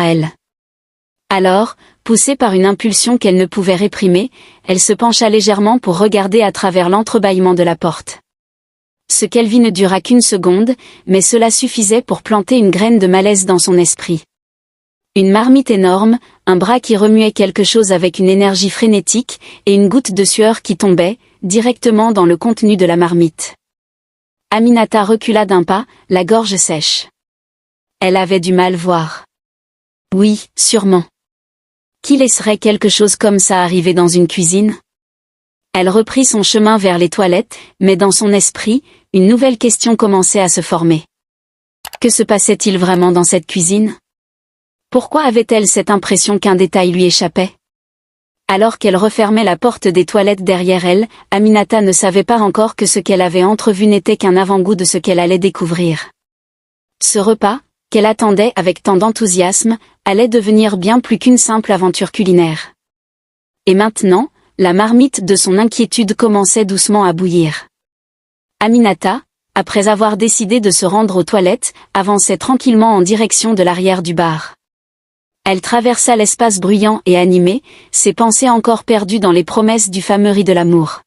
à elle. Alors, poussée par une impulsion qu'elle ne pouvait réprimer, elle se pencha légèrement pour regarder à travers l'entrebâillement de la porte. Ce qu'elle vit ne dura qu'une seconde, mais cela suffisait pour planter une graine de malaise dans son esprit. Une marmite énorme, un bras qui remuait quelque chose avec une énergie frénétique, et une goutte de sueur qui tombait, directement dans le contenu de la marmite. Aminata recula d'un pas, la gorge sèche. Elle avait du mal voir. Oui, sûrement. Qui laisserait quelque chose comme ça arriver dans une cuisine? Elle reprit son chemin vers les toilettes, mais dans son esprit, une nouvelle question commençait à se former. Que se passait-il vraiment dans cette cuisine? Pourquoi avait-elle cette impression qu'un détail lui échappait? Alors qu'elle refermait la porte des toilettes derrière elle, Aminata ne savait pas encore que ce qu'elle avait entrevu n'était qu'un avant-goût de ce qu'elle allait découvrir. Ce repas, qu'elle attendait avec tant d'enthousiasme, allait devenir bien plus qu'une simple aventure culinaire. Et maintenant, la marmite de son inquiétude commençait doucement à bouillir. Aminata, après avoir décidé de se rendre aux toilettes, avançait tranquillement en direction de l'arrière du bar. Elle traversa l'espace bruyant et animé, ses pensées encore perdues dans les promesses du fameux riz de l'amour.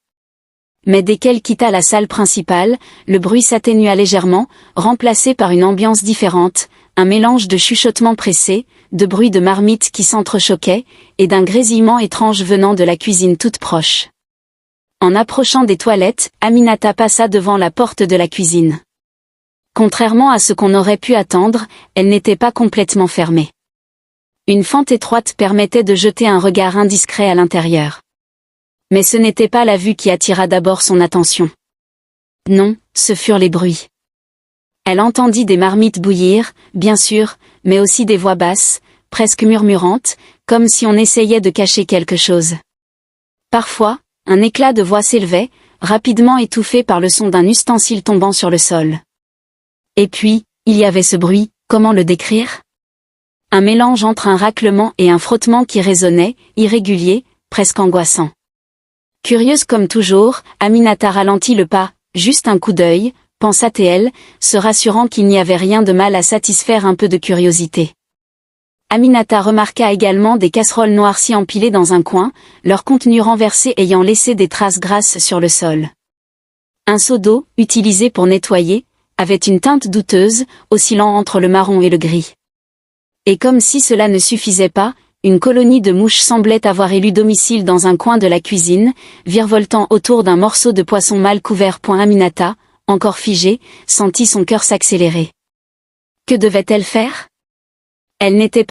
Mais dès qu'elle quitta la salle principale, le bruit s'atténua légèrement, remplacé par une ambiance différente, un mélange de chuchotements pressés, de bruits de marmites qui s'entrechoquaient, et d'un grésillement étrange venant de la cuisine toute proche. En approchant des toilettes, Aminata passa devant la porte de la cuisine. Contrairement à ce qu'on aurait pu attendre, elle n'était pas complètement fermée. Une fente étroite permettait de jeter un regard indiscret à l'intérieur. Mais ce n'était pas la vue qui attira d'abord son attention. Non, ce furent les bruits. Elle entendit des marmites bouillir, bien sûr, mais aussi des voix basses, presque murmurantes, comme si on essayait de cacher quelque chose. Parfois, un éclat de voix s'élevait, rapidement étouffé par le son d'un ustensile tombant sur le sol. Et puis, il y avait ce bruit, comment le décrire? Un mélange entre un raclement et un frottement qui résonnait, irrégulier, presque angoissant. Curieuse comme toujours, Aminata ralentit le pas, juste un coup d'œil, pensa-t-elle, se rassurant qu'il n'y avait rien de mal à satisfaire un peu de curiosité. Aminata remarqua également des casseroles noircies empilées dans un coin, leur contenu renversé ayant laissé des traces grasses sur le sol. Un seau d'eau, utilisé pour nettoyer, avait une teinte douteuse, oscillant entre le marron et le gris. Et comme si cela ne suffisait pas, une colonie de mouches semblait avoir élu domicile dans un coin de la cuisine, virevoltant autour d'un morceau de poisson mal couvert. Aminata, encore figée, sentit son cœur s'accélérer. Que devait-elle faire? Elle n'était